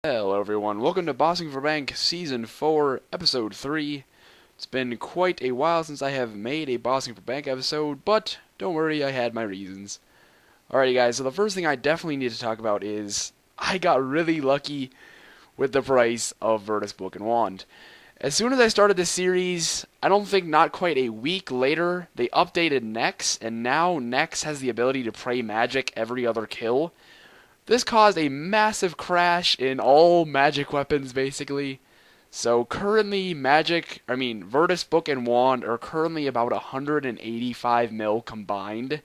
Hello everyone, welcome to Bossing for Bank Season 4, Episode 3. It's been quite a while since I have made a Bossing for Bank episode, but don't worry, I had my reasons. Alrighty guys, so the first thing I definitely need to talk about is I got really lucky with the price of Virtus Book and Wand. As soon as I started this series, I don't think not quite a week later, they updated Nex, and now Nex has the ability to pray magic every other kill. This caused a massive crash in all magic weapons, basically. So currently, Virtus Book and Wand are currently about 185 mil combined.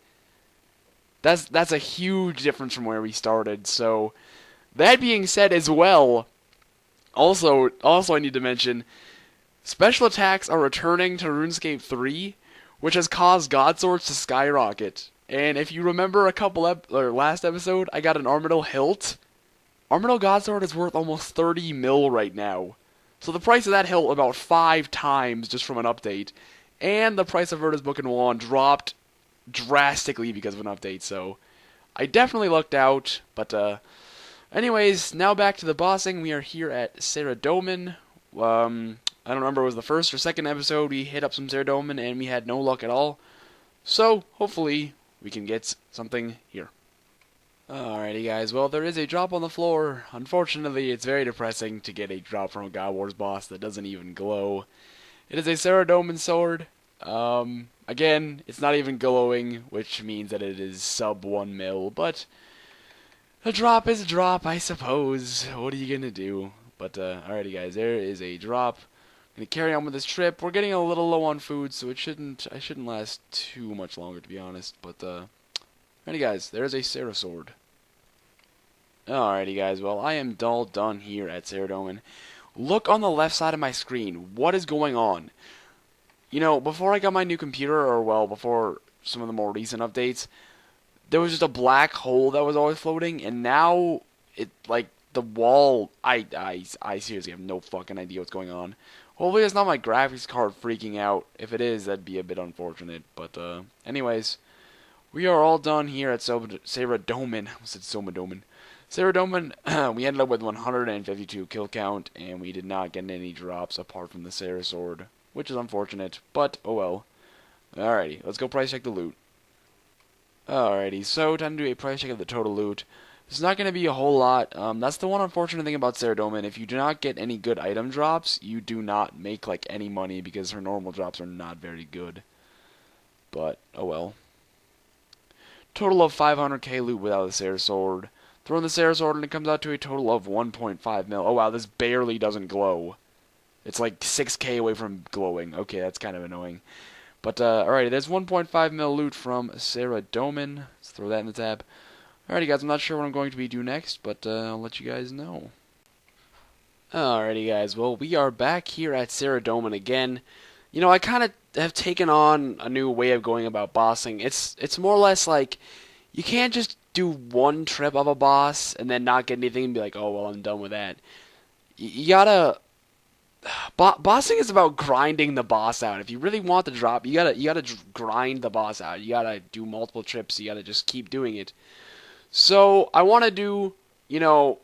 That's a huge difference from where we started. So, that being said as well, also I need to mention, special attacks are returning to Runescape 3, which has caused godswords to skyrocket. And if you remember last episode, I got an armadyl hilt. Armadyl godsword is worth almost 30 mil right now. So the price of that hilt about 5 times just from an update. And the price of Virtus Book and Wand dropped drastically because of an update. So I definitely lucked out. But anyways, now back to the bossing. We are here at Saradomin. I don't remember if it was the first or second episode we hit up some Saradomin and we had no luck at all. So hopefully we can get something here. Alrighty guys, well there is a drop on the floor. Unfortunately, it's very depressing to get a drop from a godwars boss that doesn't even glow. It is a saradomin sword. Again, it's not even glowing, which means that it is sub 1 mil, but a drop is a drop, I suppose. What are you gonna do? But alrighty guys, there is a drop. Gonna carry on with this trip. We're getting a little low on food, so I shouldn't last too much longer, to be honest. But alrighty guys, there's a Sarah sword. Alrighty guys, well I am all done here at Saradomin. Look on the left side of my screen. What is going on? You know, before I got my new computer, or well, before some of the more recent updates, there was just a black hole that was always floating, and now it like the wall. I seriously have no fucking idea what's going on. Hopefully it's not my graphics card freaking out. If it is, that'd be a bit unfortunate. But anyways, we are all done here at Saradomin. I said Somadomin. Saradomin, we ended up with 152 kill count, and we did not get any drops apart from the Sarah sword, which is unfortunate, but oh well. Alrighty, let's go price check the loot. Alrighty, so time to do a price check of the total loot. It's not going to be a whole lot. That's the one unfortunate thing about Saradomin. If you do not get any good item drops, you do not make like any money because her normal drops are not very good. But, oh well. Total of 500k loot without the Sarah sword. Throw in the Sarah sword and it comes out to a total of 1.5 mil. Oh wow, this barely doesn't glow. It's like 6k away from glowing. Okay, that's kind of annoying. But, alrighty, there's 1.5 mil loot from Saradomin. Let's throw that in the tab. Alrighty guys, I'm not sure what I'm going to be doing next, but I'll let you guys know. Alrighty guys, well we are back here at Saradomin again. You know, I kind of have taken on a new way of going about bossing. It's more or less like, you can't just do one trip of a boss and then not get anything and be like, oh well, I'm done with that. You gotta... bossing is about grinding the boss out. If you really want the drop, you gotta grind the boss out. You gotta do multiple trips, you gotta just keep doing it. So, I want to do, you know,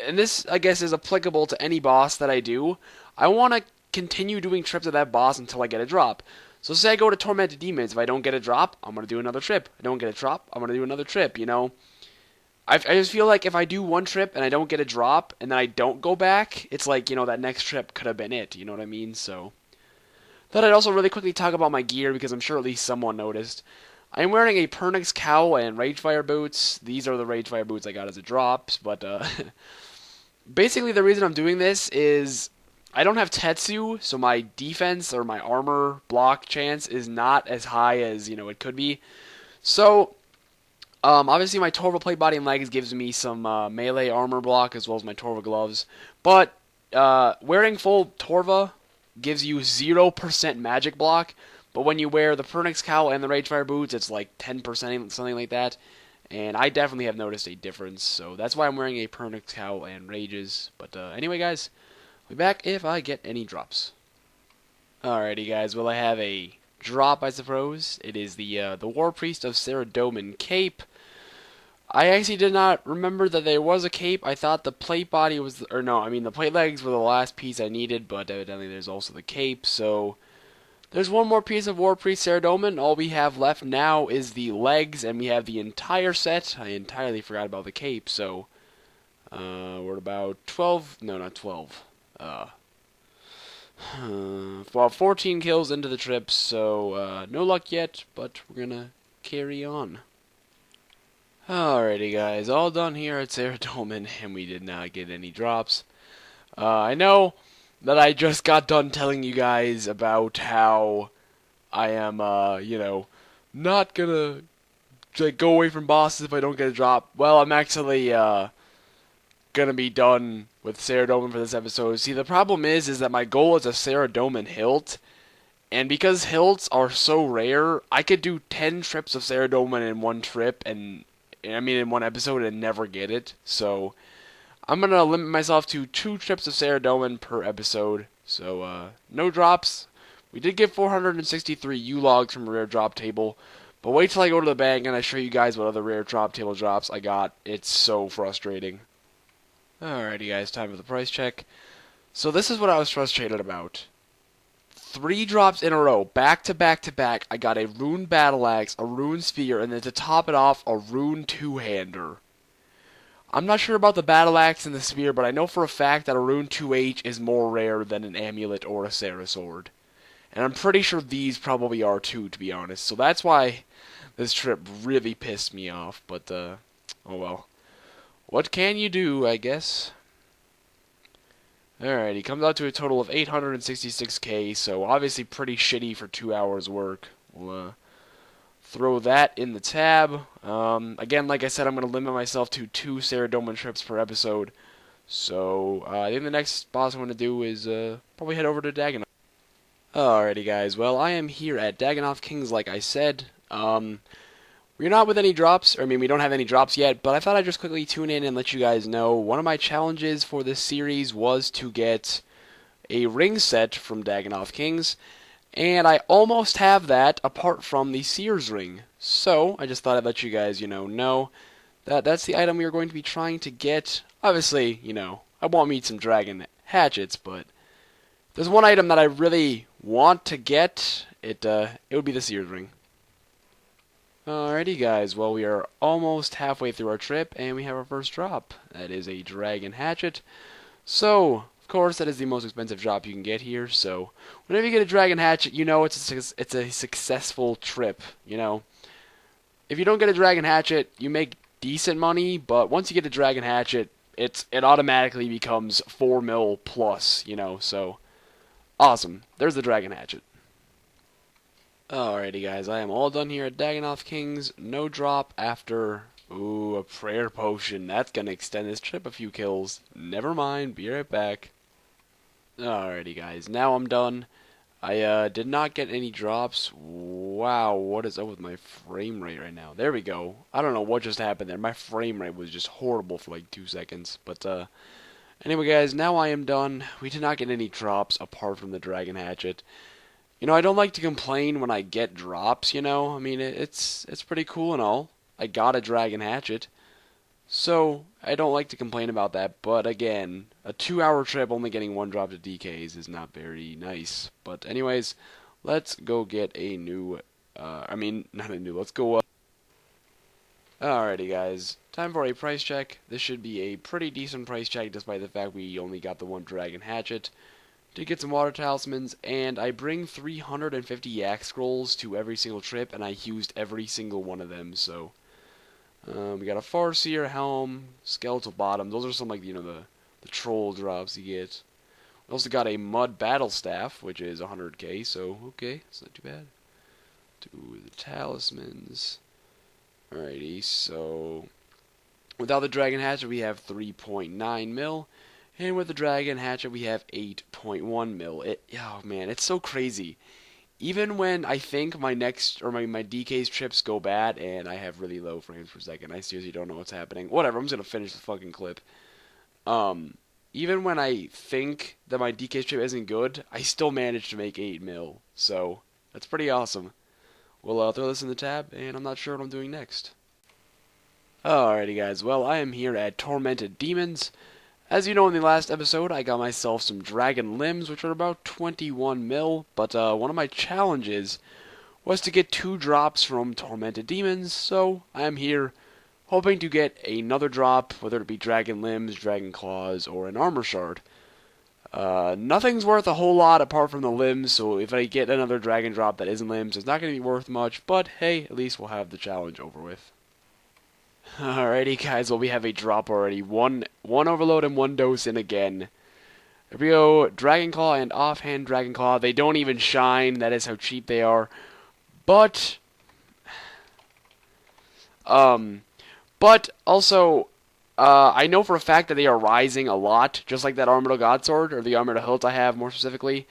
and this, I guess, is applicable to any boss that I do. I want to continue doing trips of that boss until I get a drop. So, say I go to Tormented Demons. If I don't get a drop, I'm going to do another trip. I don't get a drop, I'm going to do another trip, you know. I just feel like if I do one trip and I don't get a drop, and then I don't go back, it's like, you know, that next trip could have been it, you know what I mean? So, thought I'd also really quickly talk about my gear, because I'm sure at least someone noticed. I'm wearing a pernix cowl and ragefire boots. These are the ragefire boots I got as a drops, but basically the reason I'm doing this is I don't have Tetsu, so my defense or my armor block chance is not as high as, you know, it could be. So, obviously my torva plate, body, and legs gives me some melee armor block as well as my torva gloves, but wearing full torva gives you 0% magic block. But when you wear the pernix cowl and the ragefire boots, it's like 10%, something like that. And I definitely have noticed a difference. So that's why I'm wearing a pernix cowl and rages. But anyway, guys, I'll be back if I get any drops. Alrighty, guys. Well, I have a drop, I suppose. It is the War Priest of Saradomin cape. I actually did not remember that there was a cape. I thought the plate body was, or no, I mean the plate legs were the last piece I needed, but evidently there's also the cape, so there's one more piece of War Priest Saradomin. All we have left now is the legs, and we have the entire set. I entirely forgot about the cape, so we're about 12, no, not 12, well, 14 kills into the trip, so no luck yet, but we're gonna carry on. Alrighty guys, all done here at Saradomin, and we did not get any drops. I know that I just got done telling you guys about how I am, you know, not gonna like go away from bosses if I don't get a drop. Well, I'm actually gonna be done with Saradomin for this episode. See, the problem is that my goal is a Saradomin hilt, and because hilts are so rare, I could do 10 trips of Saradomin in one trip, and I mean in one episode, and never get it. So I'm gonna limit myself to 2 trips of Saradomin per episode. So no drops. We did get 463 U-logs from a rare drop table, but wait till I go to the bank and I show you guys what other rare drop table drops I got. It's so frustrating. Alrighty guys, time for the price check. So this is what I was frustrated about. 3 drops in a row, back to back to back, I got a rune battle axe, a rune spear, and then to top it off, a rune two-hander. I'm not sure about the battle axe and the spear, but I know for a fact that a rune 2H is more rare than an amulet or a sarasword. And I'm pretty sure these probably are too, to be honest. So that's why this trip really pissed me off, but oh well. What can you do, I guess? Alright, he comes out to a total of 866k, so obviously pretty shitty for 2 hours work. We'll throw that in the tab. Again, like I said, I'm going to limit myself to 2 Saradomin trips per episode. So I think the next boss I'm going to do is probably head over to Dagannoth. Alrighty guys, well I am here at Dagannoth Kings like I said. We're not with any drops, or I mean we don't have any drops yet, but I thought I'd just quickly tune in and let you guys know one of my challenges for this series was to get a ring set from Dagannoth Kings, and I almost have that apart from the Seer's ring. So I just thought I'd let you guys, know that that's the item we are going to be trying to get. Obviously, I want me some dragon hatchets, but there's one item that I really want to get. It would be the Seer's ring. Alrighty guys, well we are almost halfway through our trip and we have our first drop. That is a dragon hatchet. So, of course, that is the most expensive drop you can get here, so whenever you get a dragon hatchet, it's a successful trip, If you don't get a dragon hatchet, you make decent money, but once you get a dragon hatchet, it automatically becomes 4 mil plus, so awesome. There's the dragon hatchet. Alrighty guys, I am all done here at Dagannoth Kings. No drop after, a prayer potion. That's gonna extend this trip a few kills. Never mind, be right back. Alrighty guys, now I'm done. I did not get any drops. Wow, what is up with my frame rate right now? There we go. I don't know what just happened there. My frame rate was just horrible for like 2 seconds. But anyway guys, now I am done. We did not get any drops apart from the dragon hatchet. I don't like to complain when I get drops, I mean, it's pretty cool and all. I got a dragon hatchet. So, I don't like to complain about that, but again, a 2-hour trip only getting 1 drop to DKs is not very nice. But anyways, let's go get a new, let's go Alrighty guys, time for a price check. This should be a pretty decent price check despite the fact we only got the 1 dragon hatchet. Did get some water talismans, and I bring 350 yak scrolls to every single trip, and I used every single one of them, so we got a farseer helm, skeletal bottom. Those are some like the troll drops you get. We also got a mud battle staff, which is 100k, so okay, it's not too bad. Do the talismans. Alrighty, so without the dragon hatchet we have 3.9 mil. And with the dragon hatchet, we have 8.1 mil. Oh man, it's so crazy. Even when I think my DK's trips go bad and I have really low frames per second, I seriously don't know what's happening. Whatever, I'm just gonna finish the fucking clip. Even when I think that my DK's trip isn't good, I still manage to make 8 mil. So that's pretty awesome. We'll throw this in the tab, and I'm not sure what I'm doing next. Alrighty guys, well I am here at Tormented Demons. As you know, in the last episode I got myself some dragon limbs, which are about 21 mil, but one of my challenges was to get 2 drops from Tormented Demons, so I am here hoping to get another drop, whether it be dragon limbs, dragon claws, or an armor shard. Nothing's worth a whole lot apart from the limbs, so if I get another dragon drop that isn't limbs, it's not going to be worth much, but hey, at least we'll have the challenge over with. Alrighty guys, well we have a drop already. One overload and 1 dose in again. Here we go, Dragon Claw and Offhand Dragon Claw. They don't even shine, that is how cheap they are. But also, I know for a fact that they are rising a lot, just like that armadyl godsword, or the armadyl hilt I have more specifically.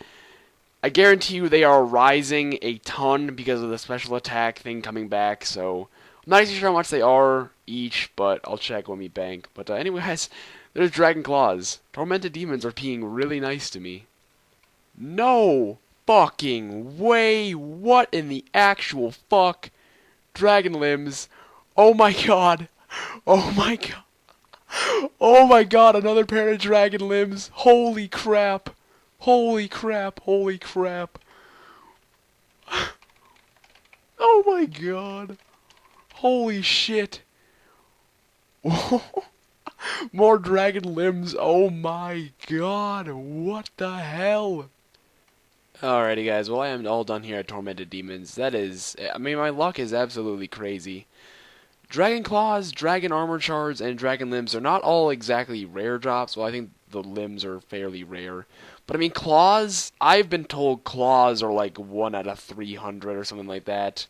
I guarantee you they are rising a ton because of the special attack thing coming back, so I'm not actually sure how much they are each, but I'll check when we bank. But anyway, guys, there's Dragon Claws. Tormented Demons are being really nice to me. No fucking way! What in the actual fuck? Dragon limbs. Oh my god. Oh my god. Oh my god, another pair of dragon limbs. Holy crap. Holy crap. Holy crap. Oh my god. Holy shit. More dragon limbs. Oh my god. What the hell? Alrighty guys, well I am all done here at Tormented Demons. That is, I mean my luck is absolutely crazy. Dragon Claws, Dragon Armor Shards, and Dragon Limbs are not all exactly rare drops. Well, I think the limbs are fairly rare. But I mean Claws, I've been told Claws are like 1 out of 300 or something like that.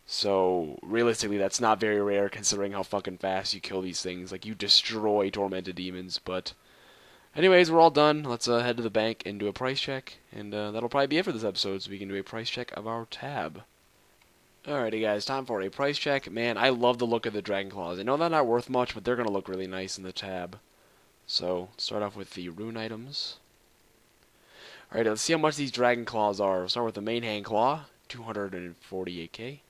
So, realistically, that's not very rare considering how fucking fast you kill these things. Like, you destroy Tormented Demons, but anyways, we're all done. Let's head to the bank and do a price check. And that'll probably be it for this episode, so we can do a price check of our tab. Alrighty guys, time for a price check. Man, I love the look of the Dragon Claws. I know they're not worth much, but they're going to look really nice in the tab. So, start off with the rune items. Alright, let's see how much these Dragon Claws are. We'll start with the main hand claw, 248k.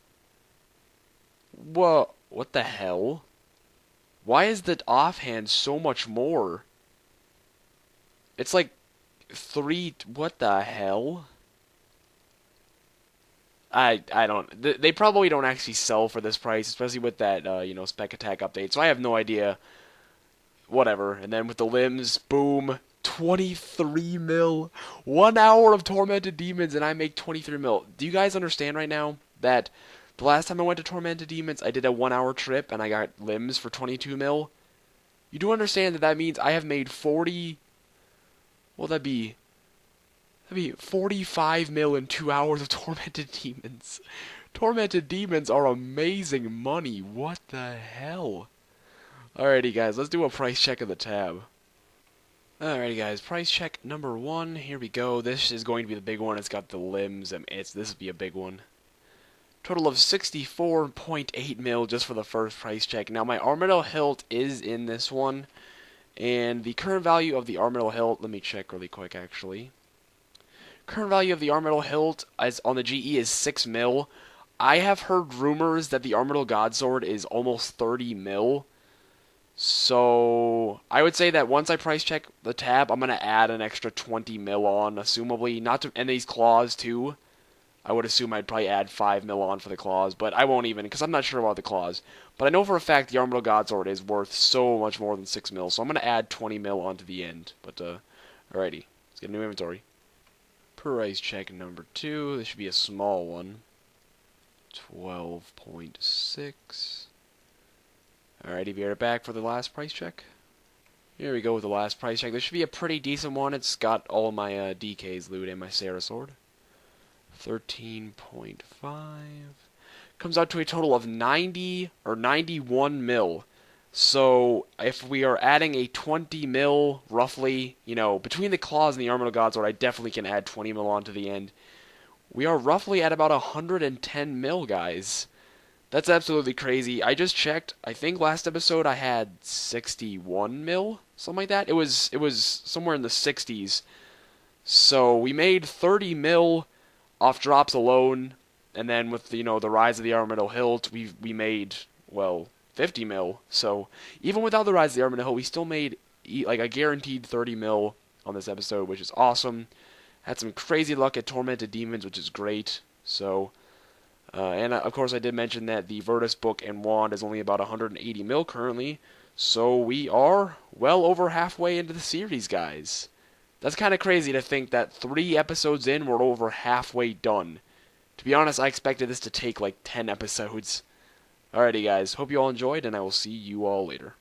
Whoa, what the hell? Why is the offhand so much more? It's like 3, what the hell? I don't, they probably don't actually sell for this price, especially with that, spec attack update, so I have no idea. Whatever, and then with the limbs, boom, 23 mil. 1 hour of Tormented Demons and I make 23 mil. Do you guys understand right now that the last time I went to Tormented Demons, I did a 1 hour trip and I got limbs for 22 mil? You do understand that that means I have made 40, well that'd be 45 mil in 2 hours of Tormented Demons. Tormented Demons are amazing money. What the hell? Alrighty guys, let's do a price check of the tab. Alrighty guys, price check number 1. Here we go. This is going to be the big one. It's got the limbs and this would be a big one. Total of 64.8 mil just for the first price check. Now my armadyl hilt is in this one. And the current value of the armadyl hilt, let me check really quick actually. Current value of the armadyl hilt as on the GE is 6 mil. I have heard rumors that the armadyl godsword is almost 30 mil. So I would say that once I price check the tab, I'm gonna add an extra 20 mil on, assumably, not to, and these claws too. I would assume I'd probably add 5 mil on for the claws, but I won't even, because I'm not sure about the claws. But I know for a fact the armadyl godsword is worth so much more than 6 mil, so I'm gonna add 20 mil onto the end. But alrighty, let's get a new inventory. Price check number 2. This should be a small one. 12.6. Alrighty, be right back for the last price check. Here we go with the last price check. This should be a pretty decent one. It's got all my DK's loot and my Sarah sword. 13.5. Comes out to a total of 90 or 91 mil. So if we are adding a 20 mil, roughly, between the claws and the armadyl godsword, I definitely can add 20 mil onto the end. We are roughly at about 110 mil, guys. That's absolutely crazy. I just checked. I think last episode I had 61 mil, something like that. It was somewhere in the 60s. So we made 30 mil off drops alone, and then with the rise of the armadyl hilt, we made, well, 50 mil. So even without the Rise of the Armadyl, we still made like a guaranteed 30 mil on this episode, which is awesome. Had some crazy luck at Tormented Demons, which is great. So, and of course I did mention that the Virtus book and wand is only about 180 mil currently. So we are well over halfway into the series, guys. That's kind of crazy to think that 3 episodes in, we're over halfway done. To be honest, I expected this to take like 10 episodes. Alrighty guys, hope you all enjoyed, and I will see you all later.